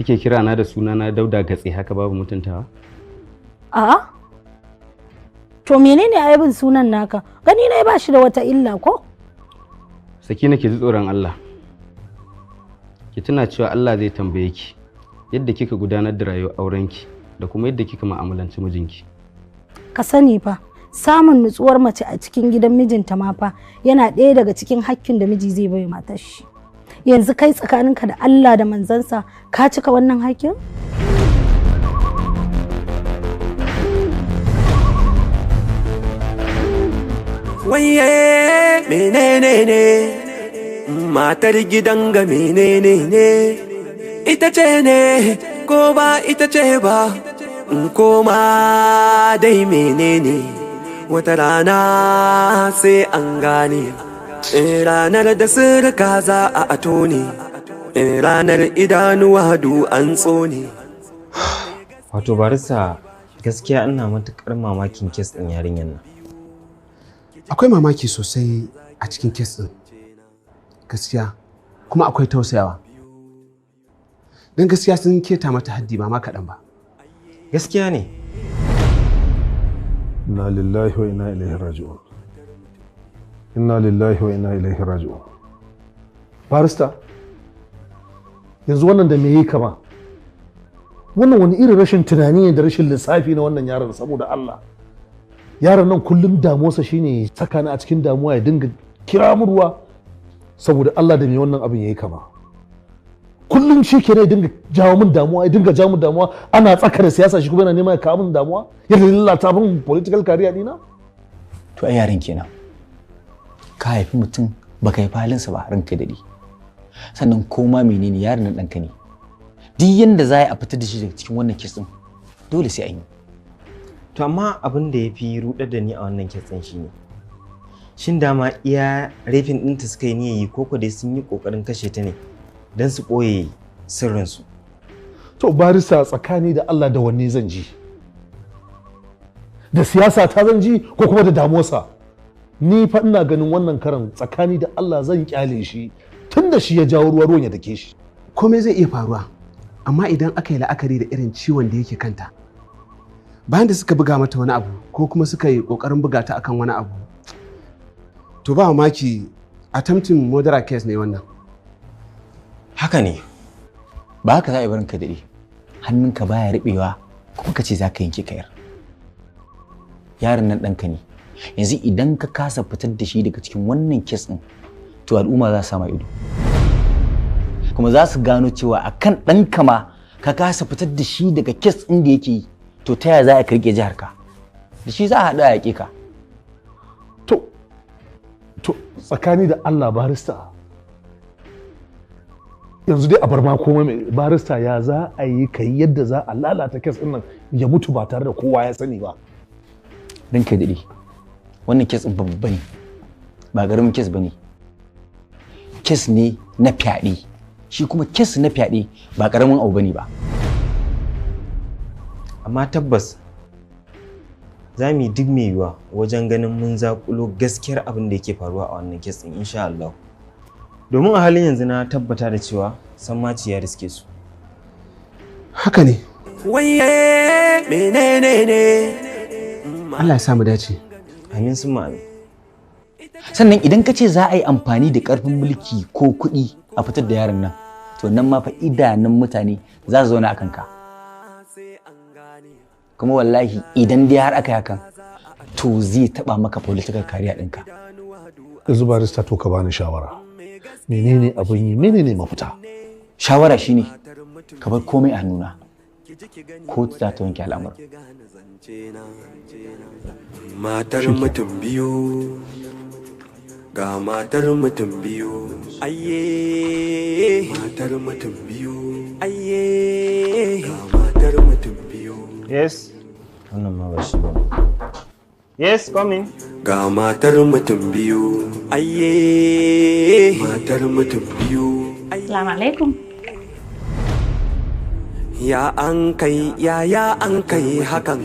kike kira na da sunana Dauda Gatse haka babu mutuntawa? A'a. To menene aibin sunan naka? Gani ne ba shi da wata illa ko? Sakina ki ji tsoron Allah. Ki tuna cewa Allah zai tambaye ki yadda kika gudanar da rayuwar aurenki da kuma yadda kika mu'amalanci mijinki. Ka sani fa, samun nutsuwar mace a cikin gidan mijinta ma fa yana ɗaya daga cikin hakkin da miji zai bai matar shi. Yanzu kai tsakaninka da Allah da manzansa ka cika wannan hakkin? Waye menene ne matar gidan ga menene ne ita ce ne ko ba ita ce ba koma dai menene wata rana sai an gane ranar da sirka za a ato ne ranar idanuwa du an tsone. Wato barista gaskiya ina matukar mamakin kes din yarinyar nan. Akwai mamaki sosai a cikin kes ɗin gaskiya kuma akwai tausayawa don gaskiya sun keta mata haddi ba ma kaɗan ba. Gaskiya ne. Inna lillahi wa inna ilaihi raji'un. Inna lillahi wa inna ilaihi raji'un. Barista yanzu wannan da me yi kama? Wannan wani irin rashin tunani ne da rashin lissafi na wannan yaron saboda Allah. Yaron nan kullum damuwarsa shine saka ni a cikin damuwa ya dinga kira mu ruwa saboda Allah da me wannan abin yayi kama. Kullum shi ke ne dinga jawo min damuwa, ya dinga jawo min damuwa, ana tsaka da siyasa shi kuma yana neman ya kawo min damuwa, ya lalata min political career dina. To ai yaran kenan. Ka haifi mutum baka yi halinsa ba ranka dade. Sannan koma menene yaron nan ɗanka ne. Duk yanda za a fitar da shi daga cikin wannan kes din dole sai an yi. To amma abin da ya fi rudar da ni a wannan kitsan shi ne. Shin dama iya rafin ɗinta suka yi niyayi ko dai sun yi ƙoƙarin kashe ta ne don su ɓoye sirrinsu? To barista tsakani da Allah da wanne zan ji? Da siyasa ta zan ji ko kuma da damuwarsa? Ni fa ina ganin wannan karan tsakani da Allah zan kyale shi tun da shi ya jawo ruwan ya dake shi. Komai zai iya faruwa amma idan aka yi la'akari da irin ciwon da yake kanta bayan da suka buga mata wani abu ko kuma suka yi kokarin buga ta akan wani abu to ba mamaki attempting murder case ne wannan. Haka ne. Ba haka za a yi barinka dade. Hannunka baya riɓewa kuma ka ce za ka yanke kayar. Yaron nan ɗanka ne. Yanzu idan ka kasa fitar da shi daga cikin wannan kes ɗin to al'umma za su sama ido. Kuma za su gano cewa akan ɗanka ma ka kasa fitar da shi daga kes ɗin da yake yi. To ta yaya za a karke jihar ka? Da shi za a haɗu a yaƙe ka. To tsakani da Allah barista yanzu dai a bar ma komai mai barista ya za a yi kai yadda za a lalata kes ɗin nan ya mutu ba tare da kowa ya sani ba. Don kai daɗe wannan kes ɗin babba ne ba ƙaramin kes ba ne. Kes ne na fyaɗe shi kuma kes na fyaɗe ba ƙaramin abu ba ne ba. Amma tabbas za mu yi duk mai yiwuwa wajen ganin mun zaƙulo gaskiyar abin da yake faruwa a wannan kes ɗin insha Allah. Domin a halin yanzu na tabbata da cewa sammaci ya riske su. Haka ne. Waye menene ne Allah ya sa mu dace. Amin sun amin. Sannan idan ka ce za a yi amfani da ƙarfin mulki ko kuɗi a fitar da yaron nan to nan ma fa idanun mutane za su zauna a kanka. Kuma wallahi idan dai har aka yi hakan to zai taɓa maka political career ɗinka. Yanzu barista to ka bani shawara. Menene abin yi, menene mafita? Shawara shine ka bar komai a hannuna. Ko za ta wanke al'amura. Matar mutum biyu ga matar mutum biyu ayye matar mutum biyu ayye ga matar mutum biyu. Yes. Wannan ma ba shi ba. Yes, come in. Ga matar mutum biyu ayye matar mutum biyu. Assalamu alaikum. Ya an kai hakan